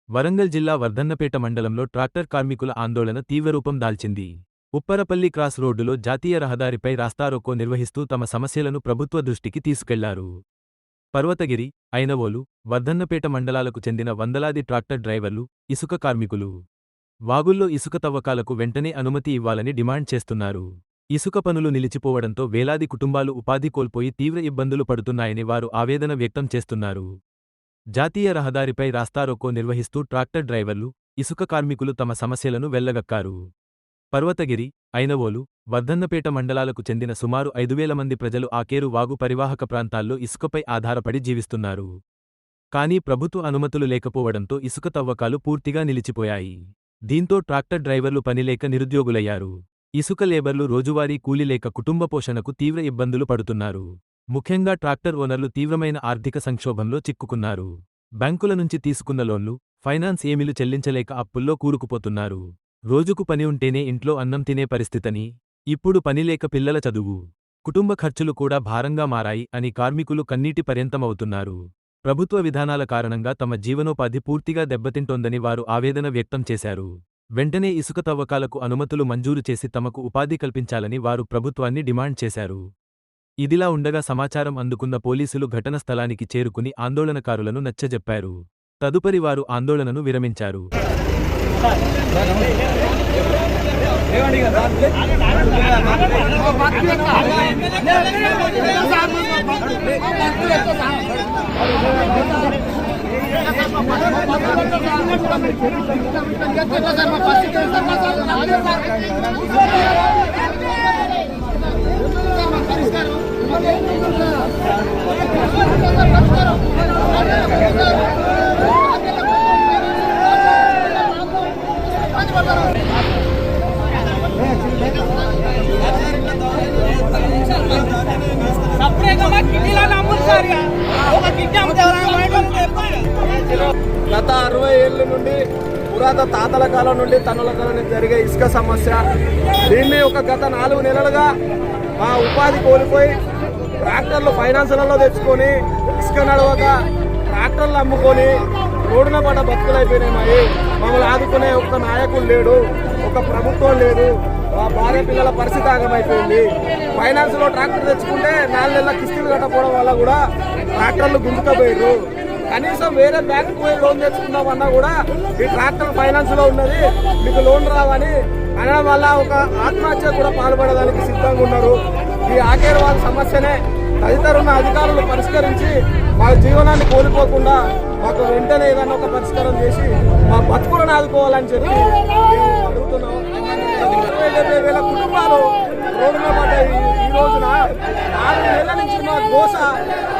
వరంగల్ జిల్లా వర్ధన్నపేట మండలంలో ట్రాక్టర్ కార్మికుల ఆందోళన తీవ్రరూపం దాల్చింది. ఉప్పరపల్లి క్రాస్ రోడ్డులో జాతీయ రహదారిపై రాస్తారోకో నిర్వహిస్తూ తమ సమస్యలను ప్రభుత్వ దృష్టికి తీసుకెళ్లారు. పర్వతగిరి, ఐనవోలు, వర్ధన్నపేట మండలాలకు చెందిన వందలాది ట్రాక్టర్ డ్రైవర్లు, ఇసుక కార్మికులు వాగుల్లో ఇసుక తవ్వకాలకు వెంటనే అనుమతి ఇవ్వాలని డిమాండ్ చేస్తున్నారు. ఇసుక పనులు నిలిచిపోవడంతో వేలాది కుటుంబాలు ఉపాధి కోల్పోయి తీవ్ర ఇబ్బందులు పడుతున్నాయని వారు ఆవేదన వ్యక్తం చేస్తున్నారు. జాతీయ రహదారిపై రాస్తారోకో నిర్వహిస్తూ ట్రాక్టర్ డ్రైవర్లు, ఇసుక కార్మికులు తమ సమస్యలను వెళ్లగక్కారు. పర్వతగిరి, ఐనవోలు, వర్ధన్నపేట మండలాలకు చెందిన సుమారు 5,000 మంది ప్రజలు ఆకేరు వాగు పరివాహక ప్రాంతాల్లో ఇసుకపై ఆధారపడి జీవిస్తున్నారు. కానీ ప్రభుత్వ అనుమతులు లేకపోవడంతో ఇసుక తవ్వకాలు పూర్తిగా నిలిచిపోయాయి. దీంతో ట్రాక్టర్ డ్రైవర్లు పనిలేక నిరుద్యోగులయ్యారు. ఇసుక లేబర్లు రోజువారీ కూలీ లేక కుటుంబ పోషణకు తీవ్ర ఇబ్బందులు పడుతున్నారు. ముఖ్యంగా ట్రాక్టర్ ఓనర్లు తీవ్రమైన ఆర్థిక సంక్షోభంలో చిక్కుకున్నారు. బ్యాంకుల నుంచి తీసుకున్న లోన్లు, ఫైనాన్స్ ఏమీలు చెల్లించలేక అప్పుల్లో కూరుకుపోతున్నారు. రోజుకు పని ఉంటేనే ఇంట్లో అన్నం తినే పరిస్థితని, ఇప్పుడు పనిలేక పిల్లల చదువు, కుటుంబ ఖర్చులు కూడా భారంగా మారాయి అని కార్మికులు కన్నీటి పర్యంతమవుతున్నారు. ప్రభుత్వ విధానాల కారణంగా తమ జీవనోపాధి పూర్తిగా దెబ్బతింటోందని వారు ఆవేదన వ్యక్తం చేశారు. వెంటనే ఇసుక తవ్వకాలకు అనుమతులు మంజూరు చేసి తమకు ఉపాధి కల్పించాలని వారు ప్రభుత్వాన్ని డిమాండ్ చేశారు. ఇదిలా ఉండగా సమాచారం అందుకున్న పోలీసులు ఘటన స్థలానికి చేరుకుని ఆందోళనకారులను నచ్చజెప్పారు. తదుపరి వారు ఆందోళనను విరమించారు. గత 60 ఏళ్ళ నుండి పురాతన తాతల కాలం నుండి తనుల కాలం నుంచి జరిగే ఇసుక సమస్య, దీన్ని గత 4 నెలలుగా మా ఉపాధి కోల్పోయి ట్రాక్టర్లు ఫైనాన్సులలో తెచ్చుకొని ఇసుక నడవక ట్రాక్టర్లు అమ్ముకొని రోడ్డున పడ్డ బతుకులైపోయినాయి. మమ్మల్ని ఆదుకునే ఒక్క నాయకుడు లేడు, ఒక ప్రభుత్వం లేదు. మా భార్య పిల్లల పరిస్థితి ఆగమైపోయింది. ఫైనాన్స్లో ట్రాక్టర్ తెచ్చుకుంటే 4 నెలల కిస్తీలు కట్టకపోవడం వల్ల కూడా ట్రాక్టర్లు గుంజుకపోయారు. కనీసం వేరే బ్యాంకు పోయి లోన్ తెచ్చుకుందామన్నా కూడా ఈ ట్రాక్టర్ ఫైనాన్స్లో ఉన్నది, మీకు లోన్ రావని అనడం వల్ల ఒక ఆత్మహత్య కూడా పాల్పడడానికి సిద్ధంగా ఉన్నారు. ఈ ఆకేరు వాళ్ళ సమస్యనే తదితరున్న అధికారులు పరిష్కరించి మా జీవనాన్ని కోల్పోకుండా మాకు వెంటనే ఏదైనా ఒక పరిష్కారం చేసి మా బతుకులను ఆదుకోవాలని చెప్పి అడుగుతున్నాం. 70,000 కుటుంబాలు రోడ్డున పడ్డాయి. ఈ రోజున 4 నెలల నుంచి మా గోస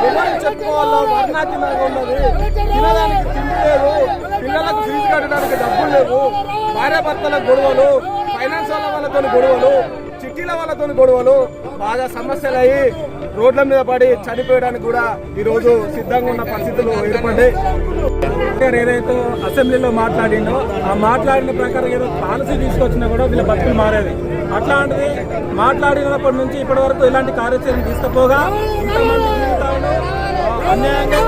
ఎవరికి చెప్పుకోవాలో వర్ణాతీతంగా ఉన్నది. తినడానికి తిండి లేదు, పిల్లలకు ఫీజు కట్టడానికి డబ్బులు లేవు, భార్యాభర్తల గొడవలు, ఫైనాన్స్ వాళ్ళతో గొడవలు, చిట్టీల వాళ్ళతో గొడవలు, బాగా సమస్యలు అయ్యి రోడ్ల మీద పడి చనిపోయడానికి కూడా ఈరోజు సిద్ధంగా ఉన్న పరిస్థితులు ఏర్పడ్డాయి. ఏదైతే అసెంబ్లీలో మాట్లాడిండో ఆ మాట్లాడిన ప్రకారం ఏదో పాలసీ తీసుకొచ్చినా కూడా వీళ్ళ బతుకులు మారేది. అట్లాంటిది మాట్లాడినప్పటి నుంచి ఇప్పటి వరకు ఇలాంటి కార్యాచరణ తీసుకుపోగా ఇంతమంది జీవితాలను అన్యాయంగా